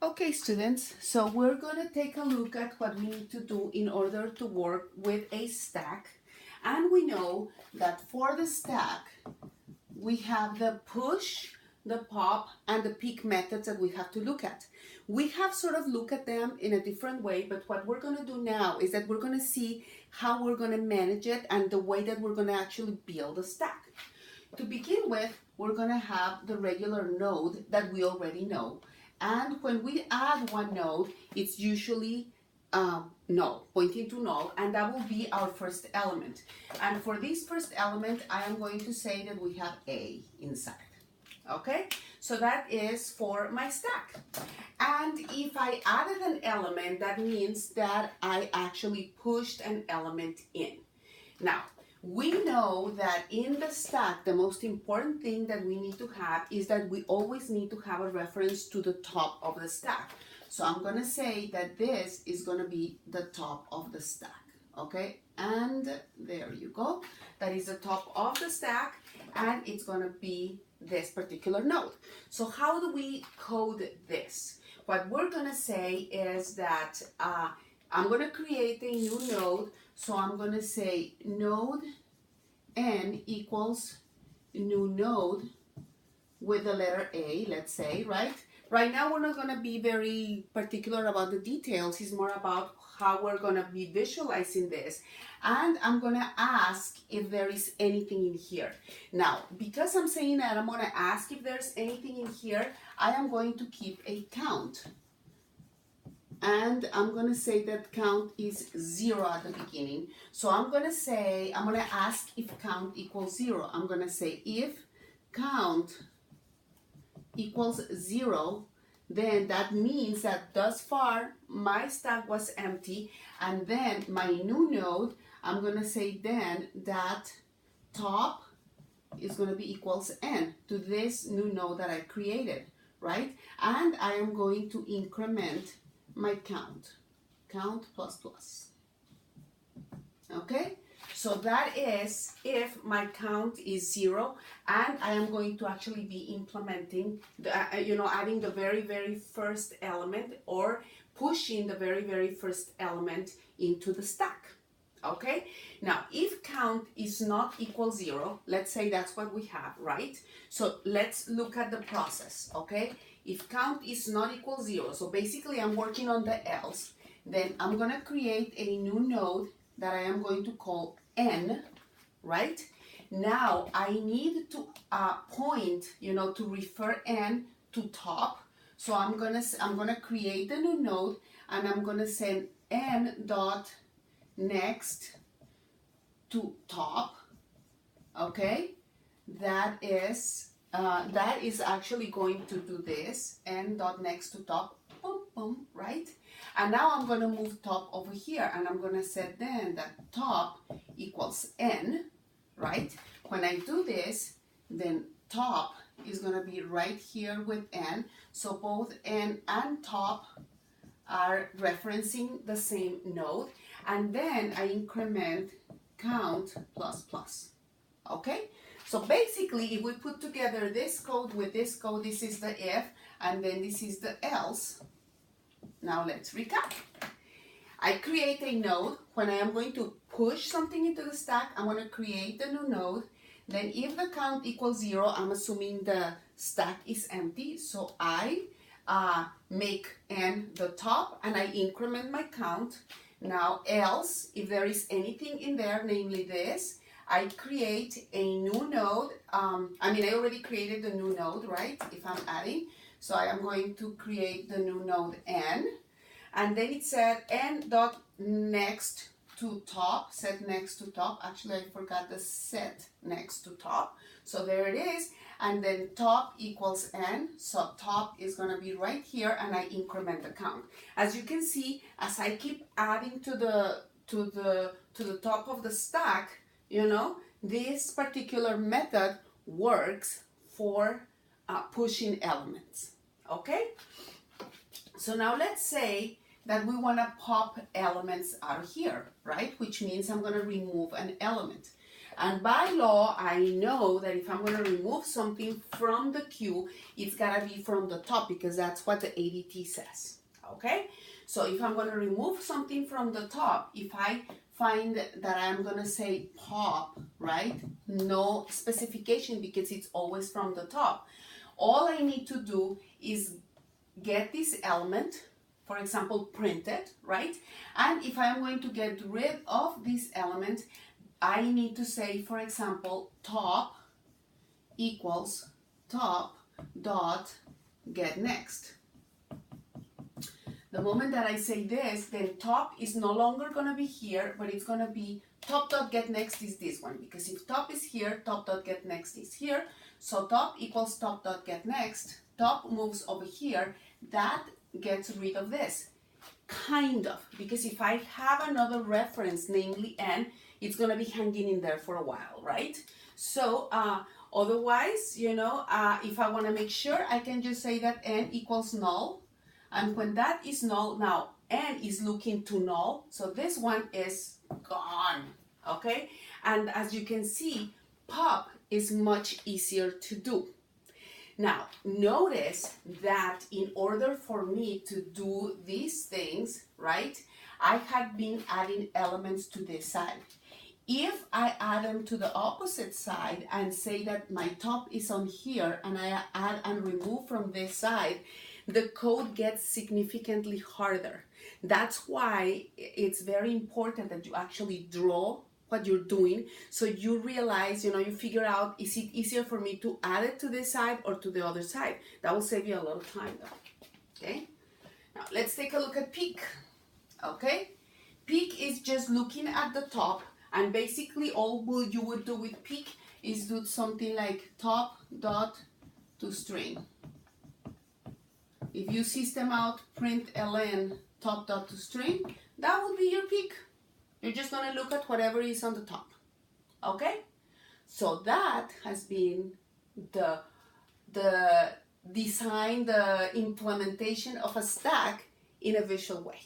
Okay, students, so we're going to take a look at what we need to do in order to work with a stack. And we know that for the stack, we have the push, the pop, and the pick methods that we have to look at. We have sort of looked at them in a different way, but what we're going to do now is that we're going to see how we're going to manage it and the way that we're going to actually build a stack. To begin with, we're going to have the regular node that we already know. And when we add one node, it's usually null, pointing to null, and that will be our first element. And for this first element, I am going to say that we have A inside. Okay, so that is for my stack. And if I added an element, that means that I actually pushed an element in. Now, we know that in the stack, the most important thing that we need to have is that we always need to have a reference to the top of the stack. So I'm going to say that this is going to be the top of the stack, okay? And there you go. That is the top of the stack, and it's going to be this particular node. So how do we code this? What we're going to say is that I'm going to create a new node. So I'm going to say node n equals new node with the letter A, let's say, right? Right now we're not going to be very particular about the details. It's more about how we're going to be visualizing this. And I'm going to ask if there is anything in here. Now, because I'm saying that I'm going to ask if there's anything in here, I am going to keep a count. And I'm going to say that count is 0 at the beginning. So I'm going to ask if count equals 0. I'm going to say if count equals 0, then that means that thus far my stack was empty. And then my new node, I'm going to say then that top is going to be equals n to this new node that I created, right? And I am going to increment my count plus plus. Okay, so that is if my count is 0, and I am going to actually be implementing the, adding the very first element or pushing the very first element into the stack. Okay, now if count is not equal 0, let's say that's what we have, right? So let's look at the process, okay? If count is not equal 0, so basically I'm working on the else, then I'm going to create a new node that I am going to call n, right? Now I need to point, to refer n to top. So I'm gonna create a new node, and I'm gonna send n dot next to top. Okay, that is actually going to do this, n dot next to top, boom, boom, right? And now I'm going to move top over here, and I'm going to set then that top equals n, right? When I do this, then top is going to be right here with n. So both n and top are referencing the same node. And then I increment count plus plus. Okay? So basically, if we put together this code with this code, this is the if, and then this is the else. Now let's recap. I create a node. When I am going to push something into the stack, I'm going to create a new node. Then if the count equals 0, I'm assuming the stack is empty. So I make n the top, and I increment my count. Now else, if there is anything in there, namely this, I create a new node. I already created the new node, right? If I'm adding. So I am going to create the new node n. And then it said n dot next to top, set next to top. Actually, I forgot the set next to top. So there it is. And then top equals n. So top is going to be right here, and I increment the count. As you can see, as I keep adding to the top of the stack, this particular method works for pushing elements. Okay? So now let's say that we want to pop elements out of here, right? Which means I'm going to remove an element. And by law, I know that if I'm going to remove something from the queue, it's got to be from the top because that's what the ADT says. Okay? So if I'm going to remove something from the top, if I find that I'm going to say pop, right? No specification because it's always from the top. All I need to do is get this element, for example, print it, right? And if I'm going to get rid of this element, I need to say, for example, top equals top dot get next. The moment that I say this, then top is no longer going to be here, but it's going to be top dot get next is this one. Because if top is here, top dot get next is here. So top equals top dot get next. Top moves over here. That gets rid of this. Kind of. Because if I have another reference, namely n, it's going to be hanging in there for a while, right? So otherwise, if I want to make sure, I can just say that n equals null. And when that is null, now n is looking to null, so this one is gone, okay? And as you can see, pop is much easier to do. Now, notice that in order for me to do these things, right, I have been adding elements to this side. If I add them to the opposite side and say that my top is on here and I add and remove from this side, the code gets significantly harder. That's why it's very important that you actually draw what you're doing so you realize, you figure out, is it easier for me to add it to this side or to the other side? That will save you a lot of time though, okay? Now let's take a look at peek, okay? Peek is just looking at the top, and basically all you would do with peek is do something like top dot to string. If you system out print ln top dot to string, that would be your peek. You're just going to look at whatever is on the top. Okay? So that has been the design, the implementation of a stack in a visual way.